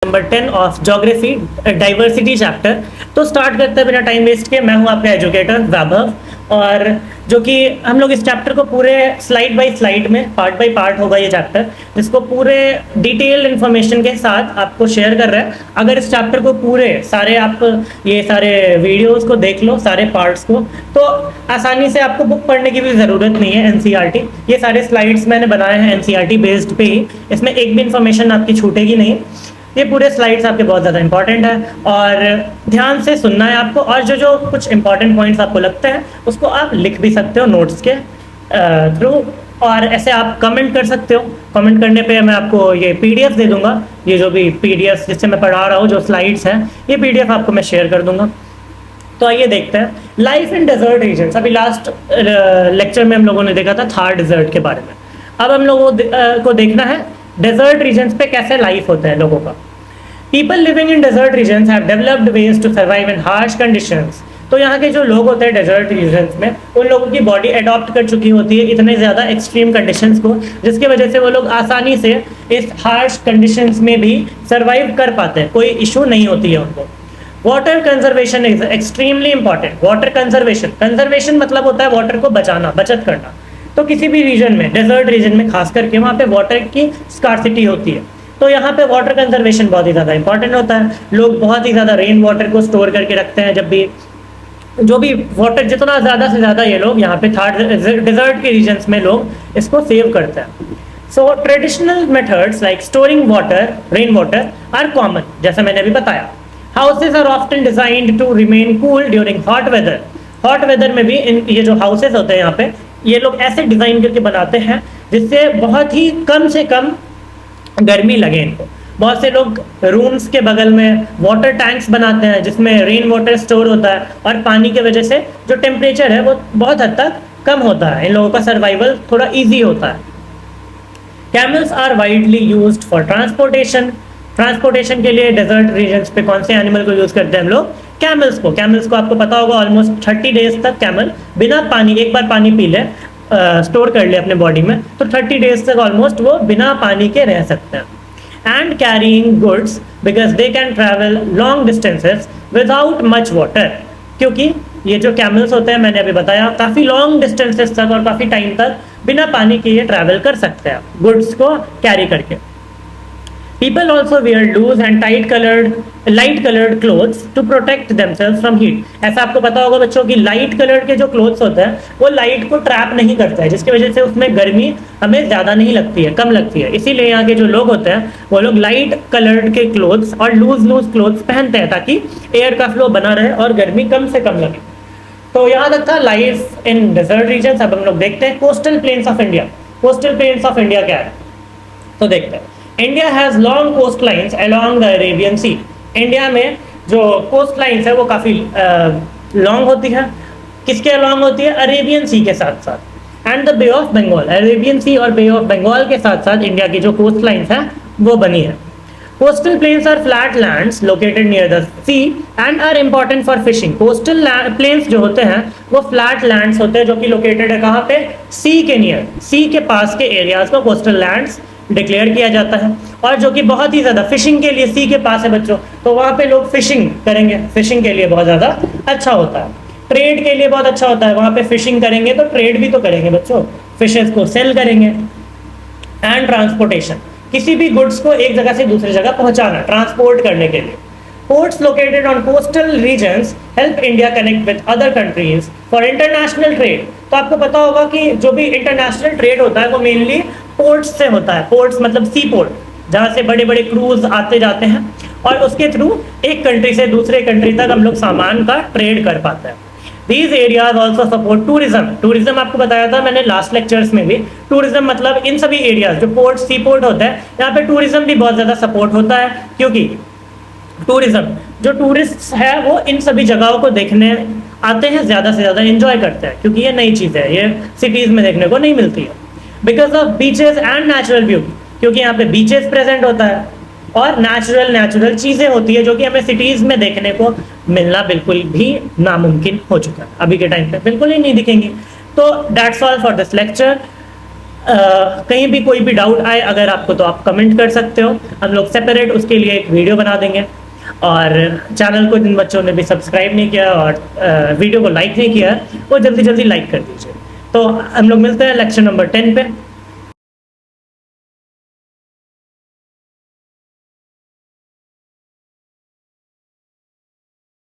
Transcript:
Number 10 of geography diversity chapter. तो start करते हैं बिना टाइम वेस्ट के। मैं हूं आपका एजुकेटर वैभव, और जो कि हम लोग इस चैप्टर को पूरे स्लाइड बाय स्लाइड में पार्ट बाय पार्ट होगा ये चैप्टर, जिसको पूरे डिटेल इन्फॉर्मेशन के साथ आपको शेयर कर रहा है। अगर इस चैप्टर को पूरे सारे आप ये सारे वीडियोस को देख लो, सारे पार्ट्स को, तो आसानी से आपको बुक पढ़ने की भी ज़रूरत नहीं है। एनसीईआरटी ये सारे स्लाइड्स मैंने बनाए हैं एनसीईआरटी बेस्ड पे ही, इसमें एक भी इन्फॉर्मेशन आपकी छूटेगी नहीं। ये पूरे स्लाइड्स आपके बहुत ज़्यादा इंपॉर्टेंट है और ध्यान से सुनना है आपको, और जो जो कुछ इंपॉर्टेंट पॉइंट्स आपको लगते हैं उसको आप लिख भी सकते हो नोट्स के थ्रू, और ऐसे आप कमेंट कर सकते हो। कमेंट करने पे मैं आपको ये पीडीएफ दे दूंगा, ये जो भी पीडीएफ जिससे मैं पढ़ा रहा हूँ, जो स्लाइड्स हैं, ये पीडीएफ आपको मैं शेयर कर दूंगा। तो आइए देखते हैं लाइफ इन डेजर्ट रीजन्स। अभी लास्ट लेक्चर में हम लोगों ने देखा था थार डेजर्ट के बारे में। अब हम लोगों को देखना है डेजर्ट रीजन्स पे कैसे लाइफ होता है लोगों का। People living in desert regions have developed ways to survive in harsh conditions. तो यहाँ के जो लोग होते हैं डेजर्ट रीजन्स में, उन लोगों की बॉडी अडॉप्ट कर चुकी होती है इतने ज़्यादा एक्सट्रीम कंडीशंस को, जिसकी वजह से वो लोग आसानी से इस हार्श कंडीशंस में भी सर्वाइव कर पाते हैं, कोई इशू नहीं होती है उनको। Water conservation is extremely important. Water conservation मतलब होता है वाटर को बचाना, बचत करना। तो किसी भी रीजन में, डेजर्ट रीजन में खास करके, वहाँ पे वाटर की स्कार्सिटी होती है, तो यहाँ पे वाटर कंजर्वेशन बहुत ही ज़्यादा इंपॉर्टेंट होता है। लोग बहुत ही ज़्यादा रेन वाटर को स्टोर करके रखते हैं। जब भी जो भी वाटर, जितना ज़्यादा से ज़्यादा ये लोग यहाँ पे डेजर्ट के रीजन्स में लोग इसको सेव करते हैं। So traditional methods like storing water, rain water are common, जैसा मैंने अभी बताया। Houses are often designed to remain cool during hot weather. Hot weather में भी ये जो हाउसेज होते हैं यहाँ पे, ये लोग ऐसे डिज़ाइन करके बनाते हैं जिससे बहुत ही कम से कम गर्मी लगे इनको। बहुत से लोग रूम्स के बगल में वाटर टैंक्स बनाते हैं जिसमें रेन वाटर स्टोर होता है, और पानी की वजह से जो टेम्परेचर है वो बहुत हद तक कम होता है, इन लोगों का सर्वाइवल थोड़ा ईजी होता है। Camels are widely used for transportation के लिए डेजर्ट रीजन्स पे कौन से एनिमल को यूज़ करते हैं हम लोग? कैमल्स को आपको पता होगा ऑलमोस्ट 30 डेज तक कैमल बिना पानी, एक बार पानी पी ले, स्टोर कर ले अपने बॉडी में, तो 30 डेज तक ऑलमोस्ट वो बिना पानी के रह सकते हैं। And carrying goods because they can travel long distances without much water. क्योंकि ये जो कैमल्स होते हैं, मैंने अभी बताया, काफ़ी लॉन्ग डिस्टेंसेस तक और काफ़ी टाइम तक बिना पानी के ये ट्रैवल कर सकते हैं गुड्स को कैरी करके। People also wear loose and light colored clothes to protect themselves from heat. ऐसा आपको पता होगा बच्चों की लाइट कलर के जो क्लोथ्स होते हैं वो लाइट को ट्रैप नहीं करता है, जिसकी वजह से उसमें गर्मी हमें ज़्यादा नहीं लगती है, कम लगती है। इसीलिए यहाँ के जो लोग होते हैं वो लोग लाइट कलर्ड के क्लोथ्स और लूज क्लोथ्स पहनते हैं, ताकि एयर का फ्लो बना रहे और गर्मी कम से कम लगे। तो यहाँ तक था लाइफ इन डेजर्ट रीजन्स। अब हम लोग देखते हैं coastal plains of India. Coastal plains of India क्या है तो देखते हैं। India has long coast lines along the Arabian sea. India में जो कोस्ट लाइन्स है वो काफ़ी लॉन्ग होती है। किसके अलॉन्ग होती है? अरेबियन सी के साथ साथ। And the Bay of Bengal, Arabian Sea और बे ऑफ बंगाल के साथ साथ इंडिया की जो कोस्ट लाइन्स हैं वो बनी है। Coastal plains are flat lands located near the sea and are important for fishing. Coastal plains जो होते हैं वो फ्लैट लैंड्स होते हैं जो कि लोकेटेड है कहाँ पे? सी के नियर, सी के पास के एरियाज को कोस्टल लैंड्स डिक्लेयर किया जाता है, और जो कि बहुत ही ज़्यादा फिशिंग के लिए सी के पास है बच्चों, तो वहाँ पे लोग फिशिंग करेंगे, फिशिंग के लिए बहुत ज़्यादा अच्छा होता है, ट्रेड के लिए बहुत अच्छा होता है। वहाँ पे फिशिंग करेंगे तो ट्रेड भी तो करेंगे बच्चों, फिशेस को सेल करेंगे। एंड ट्रांसपोर्टेशन, किसी भी गुड्स को एक जगह से दूसरी जगह पहुँचाना, ट्रांसपोर्ट करने के लिए। Ports located on coastal regions help India connect with other countries for international trade. तो आपको पता होगा कि जो भी इंटरनेशनल ट्रेड होता है वो मेनली पोर्ट्स से होता है। पोर्ट्स मतलब सी पोर्ट, जहाँ से बड़े बड़े क्रूज आते जाते हैं और उसके थ्रू एक कंट्री से दूसरे कंट्री तक हम लोग सामान का ट्रेड कर पाते हैं। These areas also support tourism. Tourism आपको बताया था मैंने लास्ट लेक्चर्स में भी। टूरिज्म मतलब इन सभी एरियाज जो पोर्ट, सी पोर्ट होता है, यहाँ पे टूरिज्म भी बहुत ज़्यादा सपोर्ट होता है, क्योंकि टूरिज्म, जो टूरिस्ट है वो इन सभी जगहों को देखने आते हैं, ज़्यादा से ज़्यादा एंजॉय करते हैं, क्योंकि ये नई चीज़ है, ये सिटीज़ में देखने को नहीं मिलती है। Because of beaches and natural beauty, क्योंकि यहाँ पे बीचेस प्रेजेंट होता है और नेचुरल चीज़ें होती है जो कि हमें सिटीज़ में देखने को मिलना बिल्कुल भी नामुमकिन हो चुका है, अभी के टाइम पे बिल्कुल ही नहीं दिखेंगी। तो that's all for this lecture. कहीं भी कोई भी डाउट आए अगर आपको तो आप कमेंट कर सकते हो, हम लोग सेपरेट उसके लिए एक वीडियो बना देंगे। और चैनल को जिन बच्चों ने भी सब्सक्राइब नहीं किया और वीडियो को लाइक नहीं किया वो जल्दी जल्दी लाइक कर दीजिए। तो हम लोग मिलते हैं लेक्चर नंबर 10 पे।